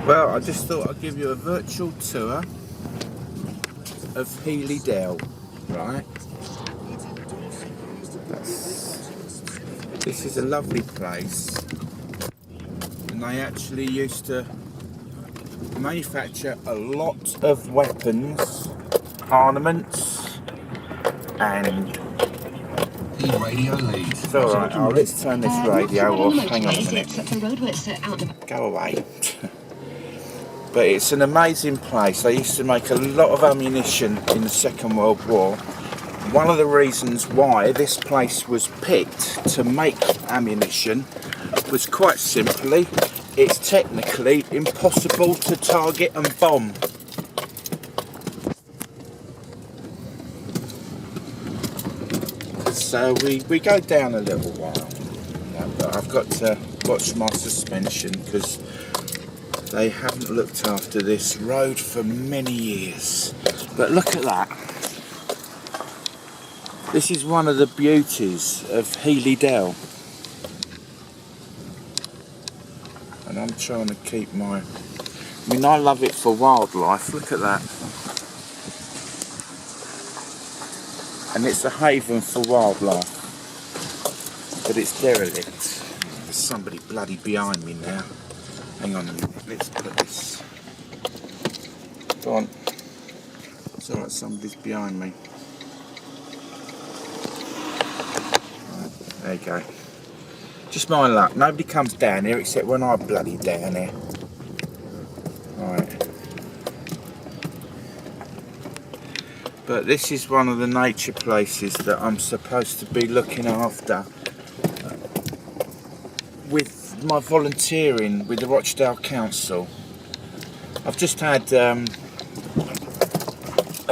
Well, I just thought I'd give you a virtual tour of Healey Dell, right? This is a lovely place, and they actually used to manufacture a lot of weapons, armaments, and radio leads. it's alright, let's turn this radio off, hang on a minute. Go away. But it's an amazing place. They used to make a lot of ammunition in the Second World War. One of the reasons why this place was picked to make ammunition was quite simply, it's technically impossible to target and bomb. So we go down a little while. But I've got to watch my suspension because they haven't looked after this road for many years. But look at that. This is one of the beauties of Healey Dell. And I'm trying to keep I love it for wildlife. Look at that. And it's a haven for wildlife. But it's derelict. There's somebody bloody behind me now. Hang on a minute, let's put this. Go on. It's alright, somebody's behind me. Right, there you go. Just my luck, nobody comes down here except when I bloody down here. Right. But this is one of the nature places that I'm supposed to be looking after with my volunteering with the Rochdale Council. I've just had a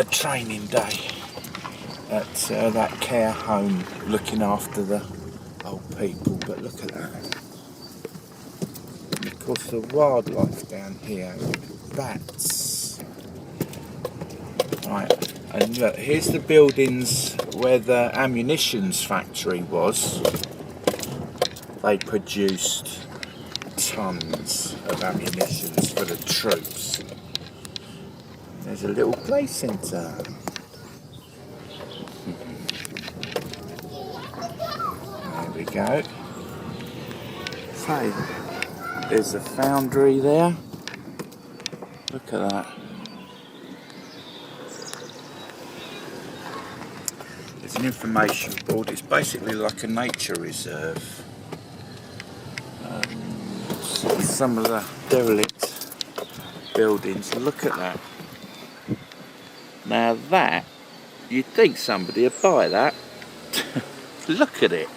training day at that care home looking after the old people, but look at that. And of course the wildlife down here, bats. Right, and look, here's the buildings where the ammunitions factory was. They produced tons of ammunition for the troops. There's a little play centre. There we go. So, there's a foundry there. Look at that. There's an information board. It's basically like a nature reserve. Some of the derelict buildings. Look at that. Now that, you'd think somebody would buy that. Look at it.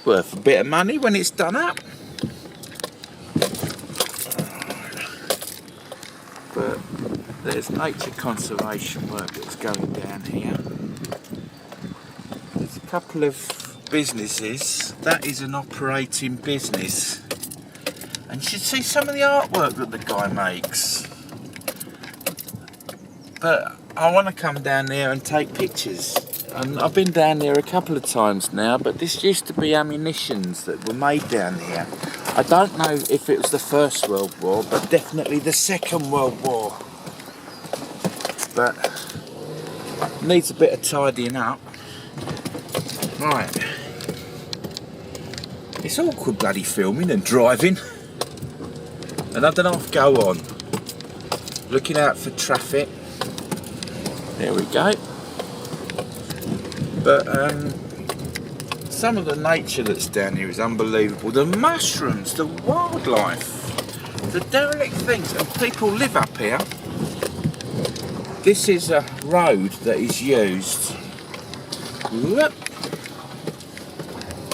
Worth a bit of money when it's done up. But there's nature conservation work that's going down here. There's a couple of businesses. That is an operating business. And you should see some of the artwork that the guy makes. But I want to come down there and take pictures. And I've been down there a couple of times now, but this used to be ammunitions that were made down here. I don't know if it was the First World War, but definitely the Second World War. But needs a bit of tidying up. Right. It's awkward bloody filming and driving. And I don't know if go on. Looking out for traffic. There we go. But some of the nature that's down here is unbelievable. The mushrooms, the wildlife, the derelict things, and people live up here. This is a road that is used. Whoop.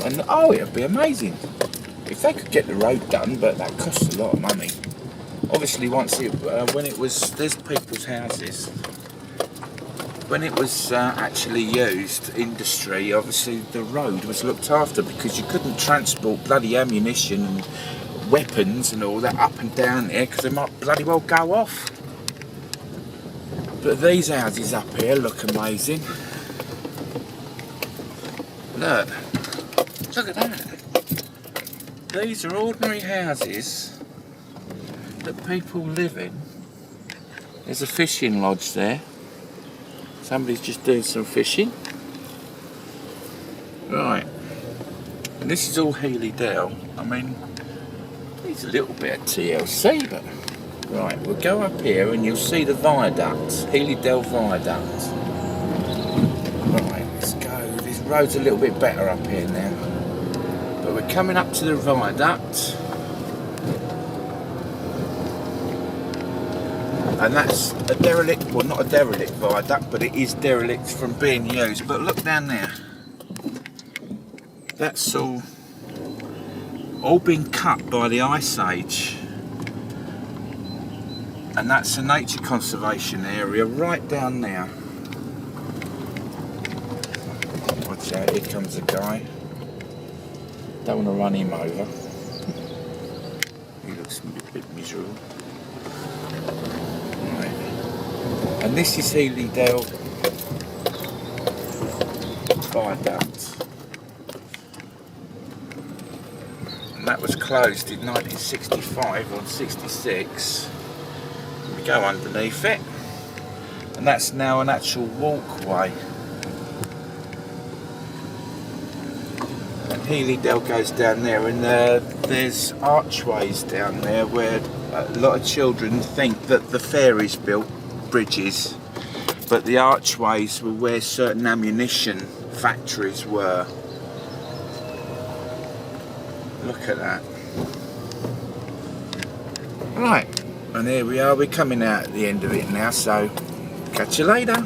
And oh, it'd be amazing if they could get the road done, but that costs a lot of money. Obviously, when it was, there's people's houses. When it was actually used, industry, obviously the road was looked after because you couldn't transport bloody ammunition and weapons and all that up and down there because they might bloody well go off. But these houses up here look amazing. Look at that. These are ordinary houses that people live in. There's a fishing lodge there. Somebody's just doing some fishing. Right. And this is all Healey Dell. I mean, needs a little bit of TLC, but... Right, we'll go up here and you'll see the viaduct. Healey Dell viaduct. Right, let's go. This road's a little bit better up here now. But we're coming up to the viaduct. And that's a derelict, well not a derelict viaduct, but it is derelict from being used. But look down there. That's all been cut by the Ice Age. And that's a nature conservation area right down there. Watch out, here comes a guy. Don't want to run him over. He looks a bit miserable. And this is Healey Dell viaduct. And that was closed in 1965 or 66. We go underneath it. And that's now an actual walkway. And Healey Dell goes down there, and there's archways down there where a lot of children think that the fairies built bridges, but the archways were where certain ammunition factories were. Look at that. Right, and here we are, we're coming out at the end of it now, so catch you later.